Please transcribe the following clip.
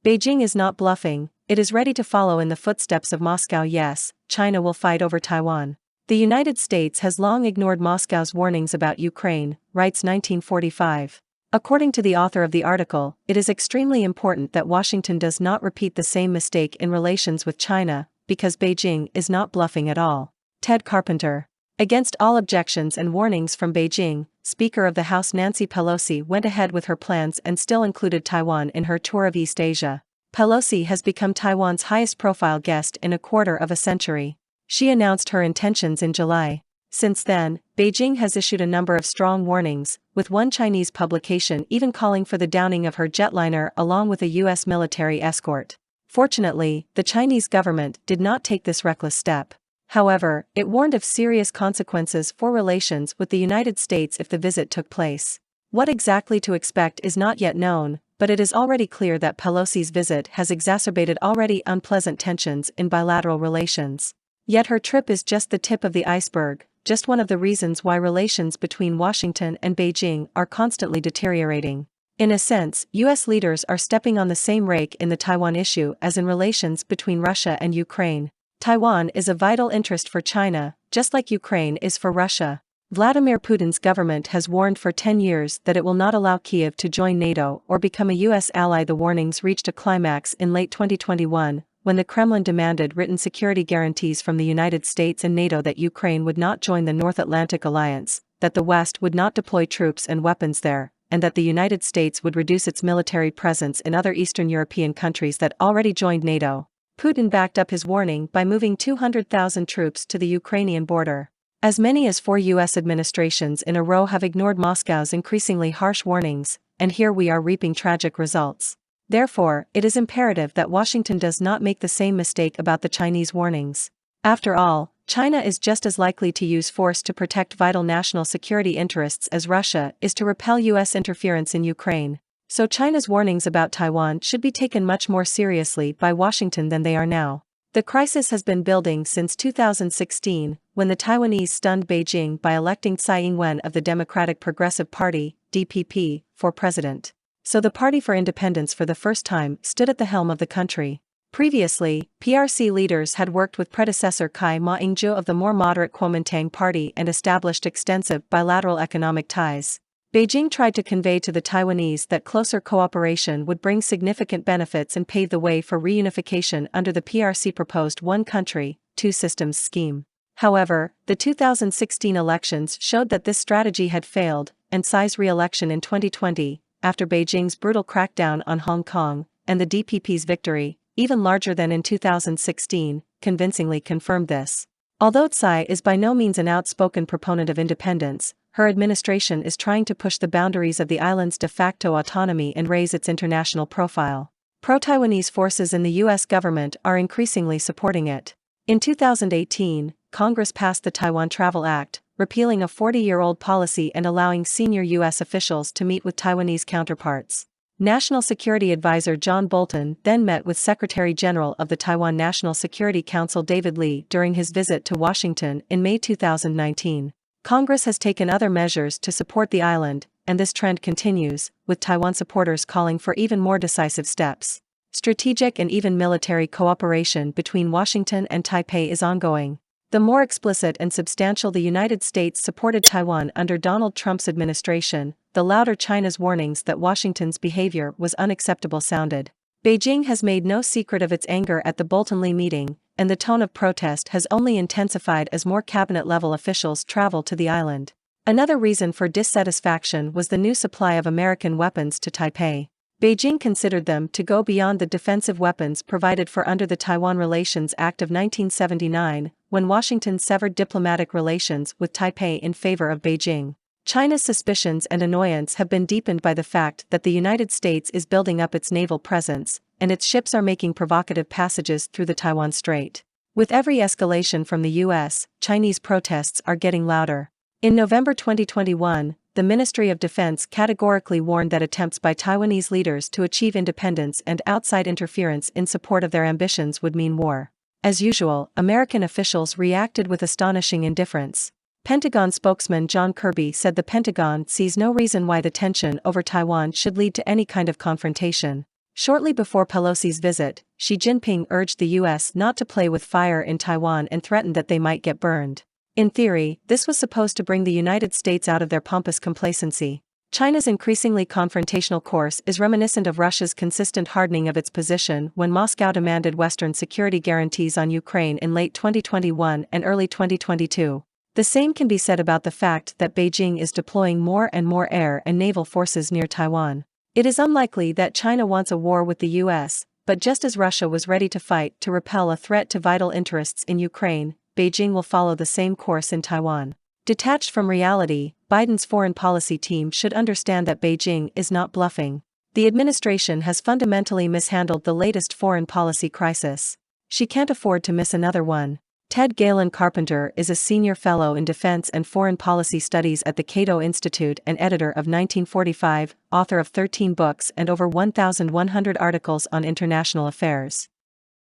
Beijing is not bluffing, it is ready to follow in the footsteps of Moscow. Yes, China will fight over Taiwan. The United States has long ignored Moscow's warnings about Ukraine, writes 1945. According to the author of the article, it is extremely important that Washington does not repeat the same mistake in relations with China, because Beijing is not bluffing at all. Ted Carpenter. Against all objections and warnings from Beijing, Speaker of the House Nancy Pelosi went ahead with her plans and still included Taiwan in her tour of East Asia. Pelosi has become Taiwan's highest-profile guest in a quarter of a century. She announced her intentions in July. Since then, Beijing has issued a number of strong warnings, with one Chinese publication even calling for the downing of her jetliner along with a U.S. military escort. Fortunately, the Chinese government did not take this reckless step. However, it warned of serious consequences for relations with the United States if the visit took place. What exactly to expect is not yet known, but it is already clear that Pelosi's visit has exacerbated already unpleasant tensions in bilateral relations. Yet her trip is just the tip of the iceberg, just one of the reasons why relations between Washington and Beijing are constantly deteriorating. In a sense, U.S. leaders are stepping on the same rake in the Taiwan issue as in relations between Russia and Ukraine. Taiwan is a vital interest for China, just like Ukraine is for Russia. Vladimir Putin's government has warned for 10 years that it will not allow Kyiv to join NATO or become a U.S. ally. The warnings reached a climax in late 2021, when the Kremlin demanded written security guarantees from the United States and NATO that Ukraine would not join the North Atlantic Alliance, that the West would not deploy troops and weapons there, and that the United States would reduce its military presence in other Eastern European countries that already joined NATO. Putin backed up his warning by moving 200,000 troops to the Ukrainian border. As many as 4 U.S. administrations in a row have ignored Moscow's increasingly harsh warnings, and here we are reaping tragic results. Therefore, it is imperative that Washington does not make the same mistake about the Chinese warnings. After all, China is just as likely to use force to protect vital national security interests as Russia is to repel U.S. interference in Ukraine. So China's warnings about Taiwan should be taken much more seriously by Washington than they are now. The crisis has been building since 2016, when the Taiwanese stunned Beijing by electing Tsai Ing-wen of the Democratic Progressive Party, DPP, for president. So the Party for Independence for the first time stood at the helm of the country. Previously, PRC leaders had worked with predecessor Kai Ma-ing-jeou of the more moderate Kuomintang Party and established extensive bilateral economic ties. Beijing tried to convey to the Taiwanese that closer cooperation would bring significant benefits and pave the way for reunification under the PRC proposed one country, two systems scheme. However, the 2016 elections showed that this strategy had failed, and Tsai's re-election in 2020, after Beijing's brutal crackdown on Hong Kong, and the DPP's victory, even larger than in 2016, convincingly confirmed this. Although Tsai is by no means an outspoken proponent of independence, her administration is trying to push the boundaries of the island's de facto autonomy and raise its international profile. Pro-Taiwanese forces in the U.S. government are increasingly supporting it. In 2018, Congress passed the Taiwan Travel Act, repealing a 40-year-old policy and allowing senior U.S. officials to meet with Taiwanese counterparts. National Security Advisor John Bolton then met with Secretary General of the Taiwan National Security Council David Lee during his visit to Washington in May 2019. Congress has taken other measures to support the island, and this trend continues, with Taiwan supporters calling for even more decisive steps. Strategic and even military cooperation between Washington and Taipei is ongoing. The more explicit and substantial the United States supported Taiwan under Donald Trump's administration, the louder China's warnings that Washington's behavior was unacceptable sounded. Beijing has made no secret of its anger at the Bolton-Lee meeting, and the tone of protest has only intensified as more cabinet-level officials travel to the island. Another reason for dissatisfaction was the new supply of American weapons to Taipei. Beijing considered them to go beyond the defensive weapons provided for under the Taiwan Relations Act of 1979, when Washington severed diplomatic relations with Taipei in favor of Beijing. China's suspicions and annoyance have been deepened by the fact that the United States is building up its naval presence, and its ships are making provocative passages through the Taiwan Strait. With every escalation from the U.S., Chinese protests are getting louder. In November 2021, the Ministry of Defense categorically warned that attempts by Taiwanese leaders to achieve independence and outside interference in support of their ambitions would mean war. As usual, American officials reacted with astonishing indifference. Pentagon spokesman John Kirby said the Pentagon sees no reason why the tension over Taiwan should lead to any kind of confrontation. Shortly before Pelosi's visit, Xi Jinping urged the US not to play with fire in Taiwan and threatened that they might get burned. In theory, this was supposed to bring the United States out of their pompous complacency. China's increasingly confrontational course is reminiscent of Russia's consistent hardening of its position when Moscow demanded Western security guarantees on Ukraine in late 2021 and early 2022. The same can be said about the fact that Beijing is deploying more and more air and naval forces near Taiwan. It is unlikely that China wants a war with the US, but just as Russia was ready to fight to repel a threat to vital interests in Ukraine, Beijing will follow the same course in Taiwan. Detached from reality, Biden's foreign policy team should understand that Beijing is not bluffing. The administration has fundamentally mishandled the latest foreign policy crisis. She can't afford to miss another one. Ted Galen Carpenter is a senior fellow in defense and foreign policy studies at the Cato Institute and editor of 1945, author of 13 books and over 1,100 articles on international affairs.